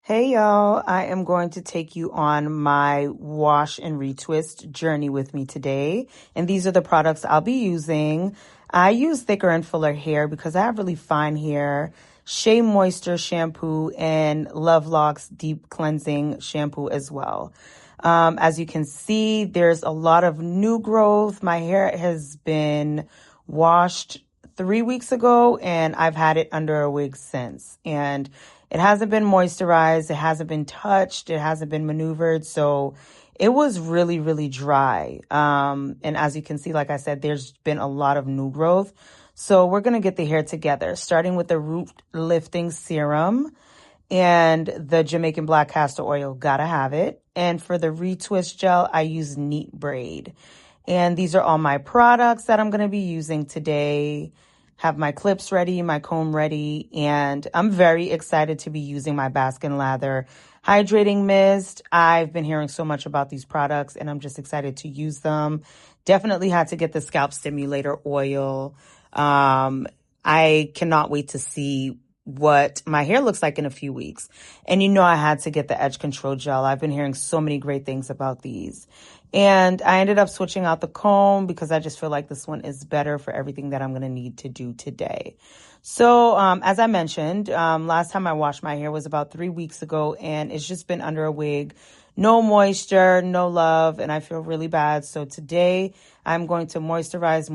Hey y'all, I am going to take you on my wash and retwist journey with me today. And these are the products I'll be using. I use thicker and fuller hair because I have really fine hair. Shea Moisture shampoo and Love Locks deep cleansing shampoo as well. As you can see, there's a lot of new growth. My hair has been washed 3 weeks ago and I've had it under a wig since. And it hasn't been moisturized. It hasn't been touched. It hasn't been maneuvered. So it was really, really dry. And as you can see, like I said, there's been a lot of new growth. So we're going to get the hair together, starting with the root lifting serum and the Jamaican black castor oil. Gotta have it. And for the retwist gel, I use Neat Braid. And these are all my products that I'm going to be using today. Have my clips ready, my comb ready, and I'm very excited to be using my Baskin Lather Hydrating Mist. I've been hearing so much about these products and I'm just excited to use them. Definitely had to get the scalp stimulator oil. I cannot wait to see what my hair looks like in a few weeks. And I had to get the edge control gel. I've been hearing so many great things about these. And I ended up switching out the comb because I just feel like this one is better for everything that I'm going to need to do today. So, as I mentioned, last time I washed my hair was about 3 weeks ago and it's just been under a wig. No moisture, no love, and I feel really bad. So today I'm going to moisturize.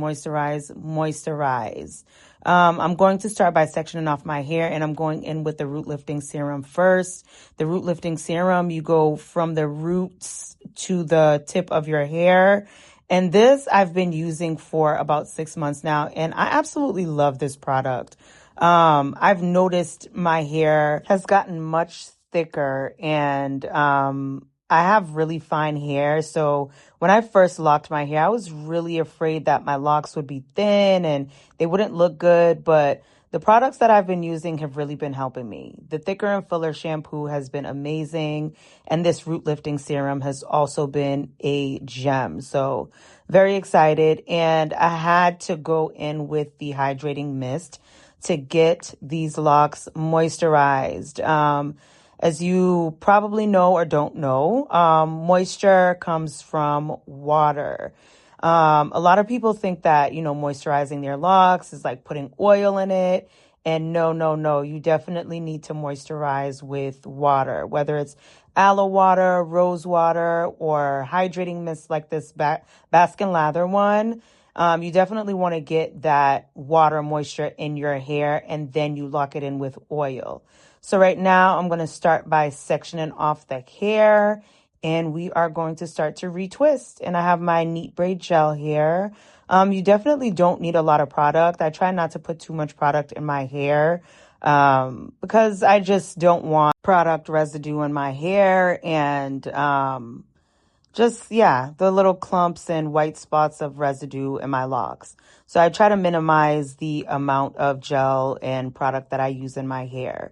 I'm going to start by sectioning off my hair and I'm going in with the root lifting serum first. The root lifting serum, you go from the roots to the tip of your hair. And this I've been using for about 6 months now and I absolutely love this product. I've noticed my hair has gotten much thicker and I have really fine hair. So when I first locked my hair, I was really afraid that my locks would be thin and they wouldn't look good. But the products that I've been using have really been helping me. The thicker and fuller shampoo has been amazing. And this root lifting serum has also been a gem. So very excited. And I had to go in with the hydrating mist to get these locks moisturized. As you probably know or don't know, moisture comes from water. A lot of people think that, moisturizing their locks is like putting oil in it. And no. You definitely need to moisturize with water, whether it's aloe water, rose water, or hydrating mist like this Baskin Lather one. You definitely want to get that water moisture in your hair and then you lock it in with oil. So right now I'm going to start by sectioning off the hair and we are going to start to retwist. And I have my Neat Braid gel here. You definitely don't need a lot of product. I try not to put too much product in my hair because I just don't want product residue in my hair and the little clumps and white spots of residue in my locks. So I try to minimize the amount of gel and product that I use in my hair.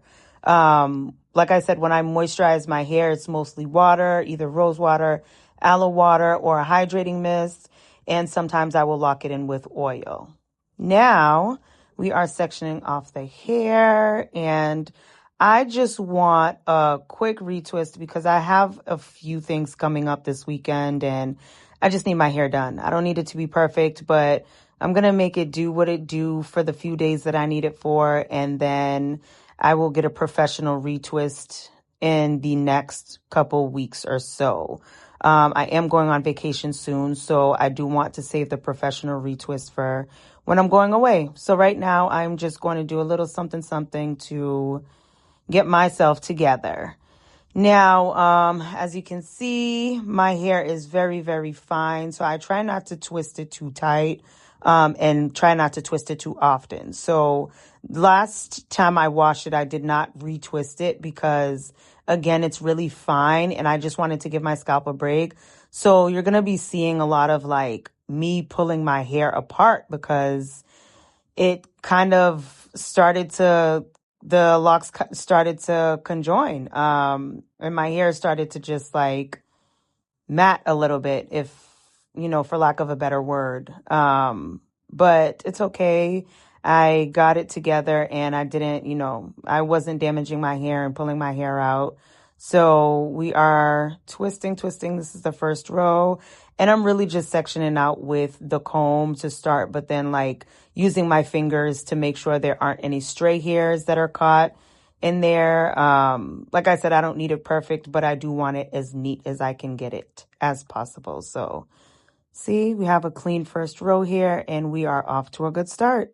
Like I said, when I moisturize my hair, it's mostly water, either rose water, aloe water, or a hydrating mist. And sometimes I will lock it in with oil. Now we are sectioning off the hair and I just want a quick retwist because I have a few things coming up this weekend and I just need my hair done. I don't need it to be perfect, but I'm going to make it do what it do for the few days that I need it for. And then I will get a professional retwist in the next couple weeks or so. I am going on vacation soon, so I do want to save the professional retwist for when I'm going away. So right now I'm just going to do a little something to get myself together. Now, as you can see, my hair is very, very fine. So I try not to twist it too tight, and try not to twist it too often. So last time I washed it, I did not retwist it because again, it's really fine and I just wanted to give my scalp a break. So you're going to be seeing a lot of like me pulling my hair apart because it kind of the locks started to conjoin. And my hair started to just like mat a little bit, if, for lack of a better word. But it's okay. I got it together and I didn't, I wasn't damaging my hair and pulling my hair out. So we are twisting. This is the first row. And I'm really just sectioning out with the comb to start, but then like using my fingers to make sure there aren't any stray hairs that are caught in there. Like I said, I don't need it perfect, but I do want it as neat as I can get it as possible. So see, we have a clean first row here and we are off to a good start.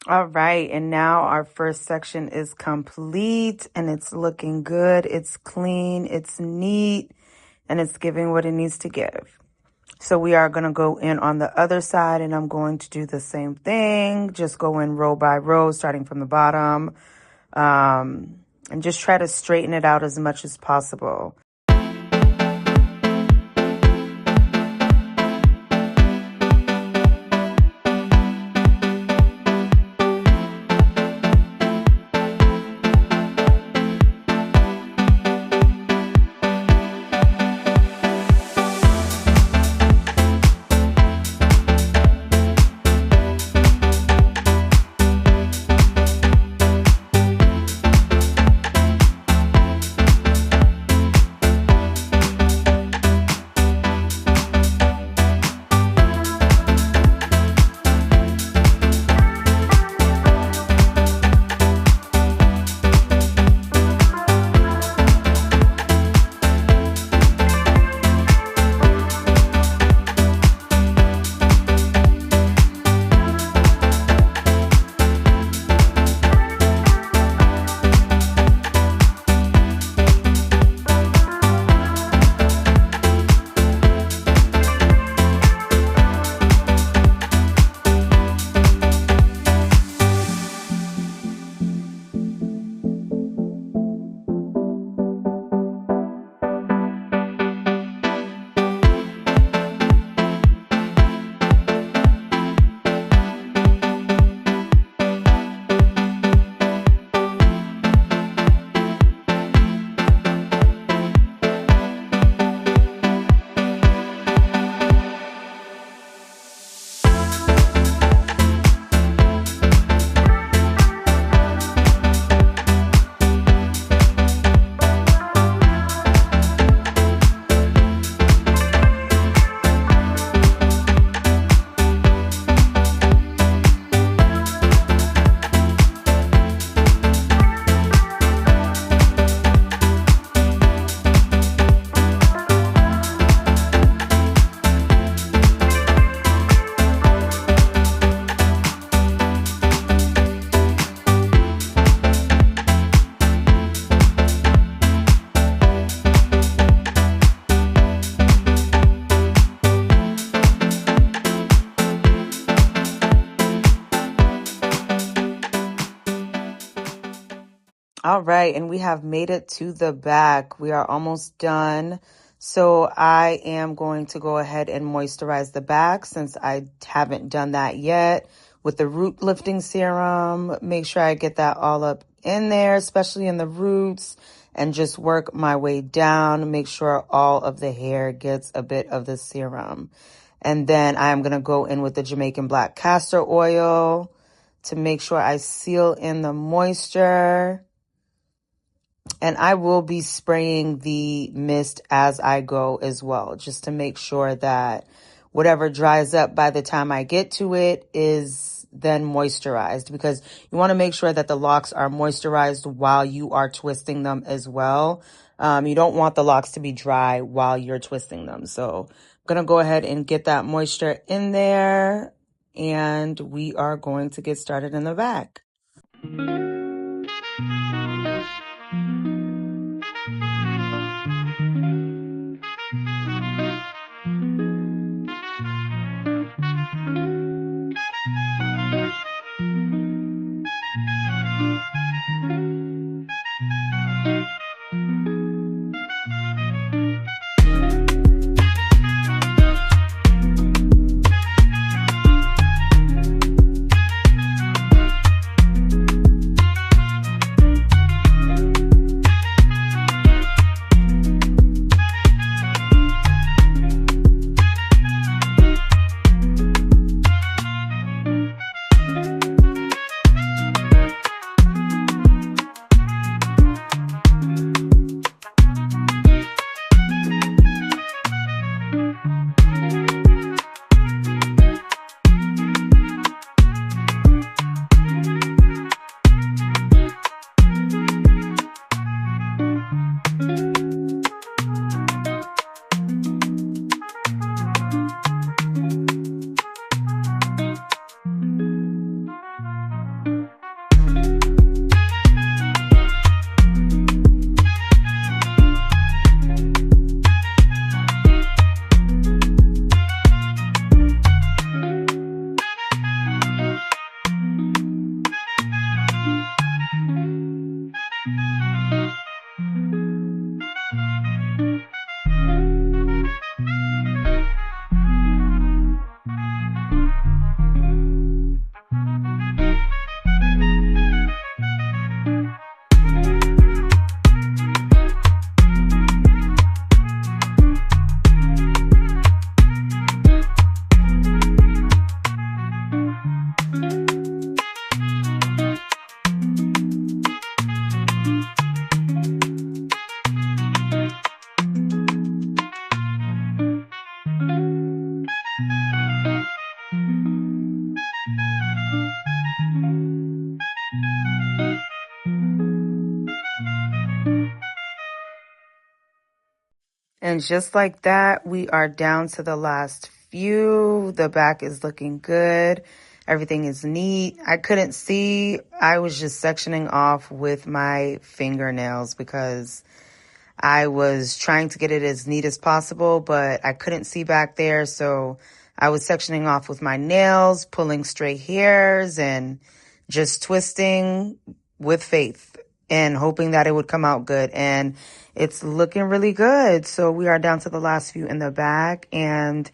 All right, and now our first section is complete and it's looking good. It's clean, it's neat, and it's giving what it needs to give. So we are going to go in on the other side and I'm going to do the same thing. Just go in row by row, starting from the bottom, and just try to straighten it out as much as possible. All right, and we have made it to the back. We are almost done. So I am going to go ahead and moisturize the back since I haven't done that yet with the root lifting serum. Make sure I get that all up in there, especially in the roots, and just work my way down. Make sure all of the hair gets a bit of the serum. And then I'm going to go in with the Jamaican black castor oil to make sure I seal in the moisture. And I will be spraying the mist as I go as well, just to make sure that whatever dries up by the time I get to it is then moisturized, because you want to make sure that the locks are moisturized while you are twisting them as well. You don't want the locks to be dry while you're twisting them. So I'm going to go ahead and get that moisture in there, and we are going to get started in the back. And just like that, we are down to the last few. The back is looking good. Everything is neat. I couldn't see. I was just sectioning off with my fingernails because I was trying to get it as neat as possible, but I couldn't see back there. So I was sectioning off with my nails, pulling straight hairs, and just twisting with faith and hoping that it would come out good. And it's looking really good. So we are down to the last few in the back. And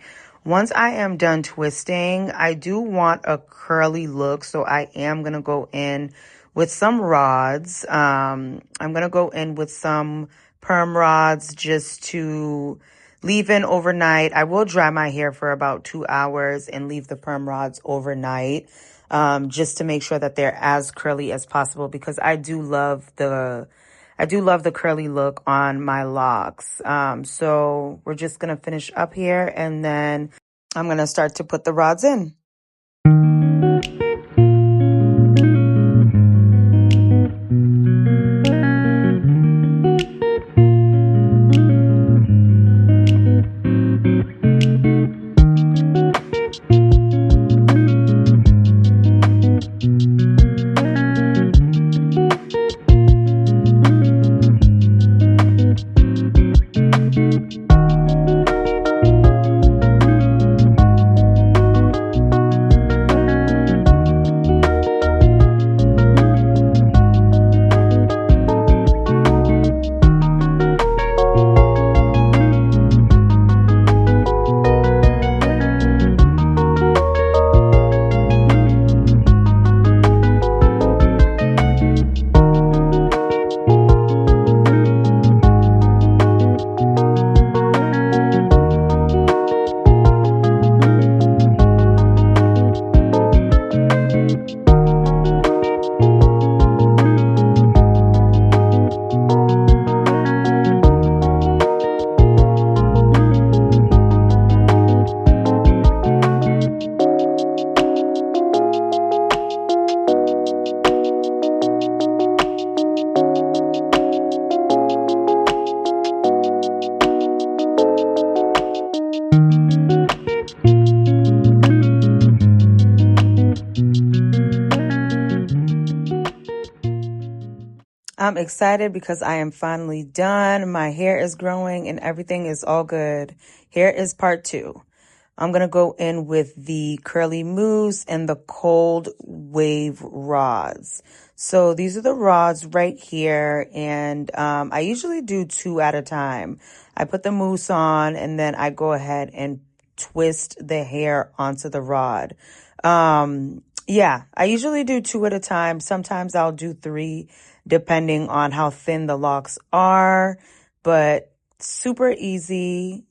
once I am done twisting, I do want a curly look. So I am going to go in with some rods. I'm going to go in with some perm rods just to leave in overnight. I will dry my hair for about 2 hours and leave the perm rods overnight. Just to make sure that they're as curly as possible, because I do love the curly look on my locks. So we're just going to finish up here, and then I'm going to start to put the rods in. I'm excited because I am finally done. My hair is growing and everything is all good. Here is part 2. I'm going to go in with the curly mousse and the cold wave rods. So these are the rods right here, and I usually do 2 at a time. I put the mousse on and then I go ahead and twist the hair onto the rod. Yeah, I usually do 2 at a time. Sometimes I'll do 3 depending on how thin the locks are, but super easy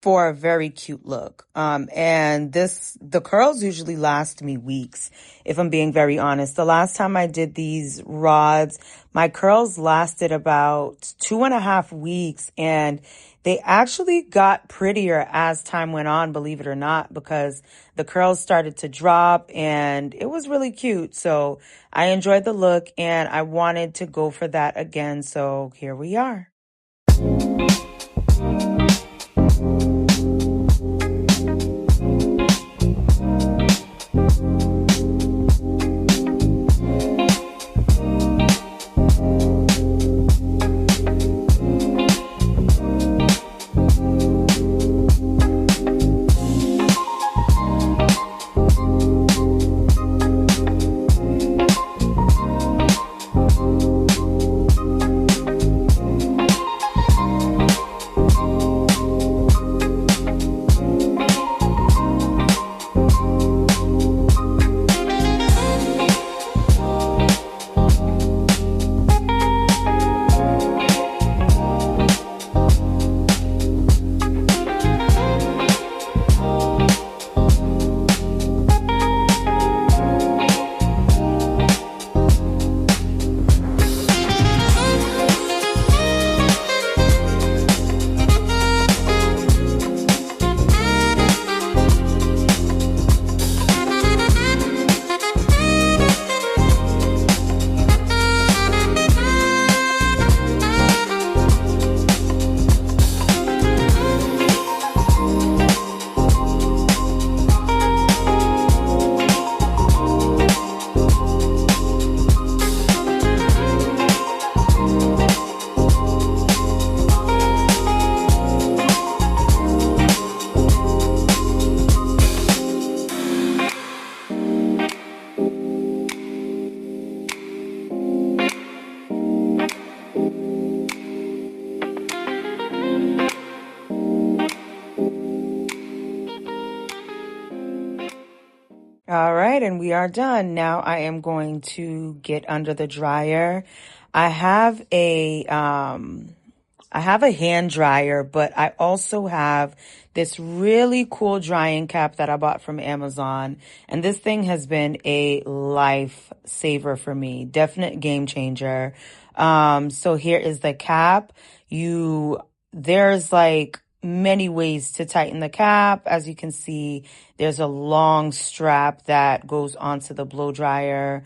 for a very cute look. And the curls usually last me weeks, if I'm being very honest. The last time I did these rods, my curls lasted about 2.5 weeks, and they actually got prettier as time went on, believe it or not, because the curls started to drop and it was really cute. So I enjoyed the look and I wanted to go for that again. So here we are. All right, and we are done. Now I am going to get under the dryer. I have a hand dryer, but I also have this really cool drying cap that I bought from Amazon. And this thing has been a lifesaver for me. Definite game changer. So here is the cap. There's like many ways to tighten the cap. As you can see, there's a long strap that goes onto the blow dryer,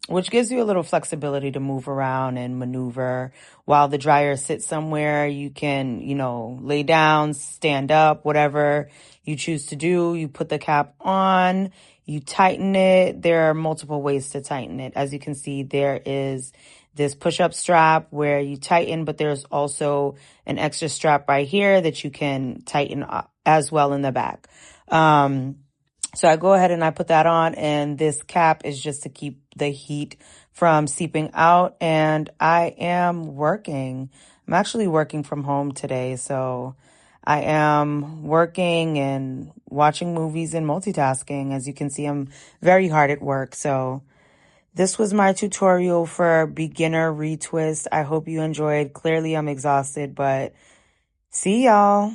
which gives you a little flexibility to move around and maneuver. While the dryer sits somewhere, you can, lay down, stand up, whatever you choose to do. You put the cap on, you tighten it. There are multiple ways to tighten it. As you can see, there is this push-up strap where you tighten, but there's also an extra strap right here that you can tighten as well in the back. So I go ahead and I put that on, and this cap is just to keep the heat from seeping out. And I am working. I'm actually working from home today, so I am working and watching movies and multitasking. As you can see, I'm very hard at work. So this was my tutorial for beginner retwist. I hope you enjoyed. Clearly, I'm exhausted, but see y'all.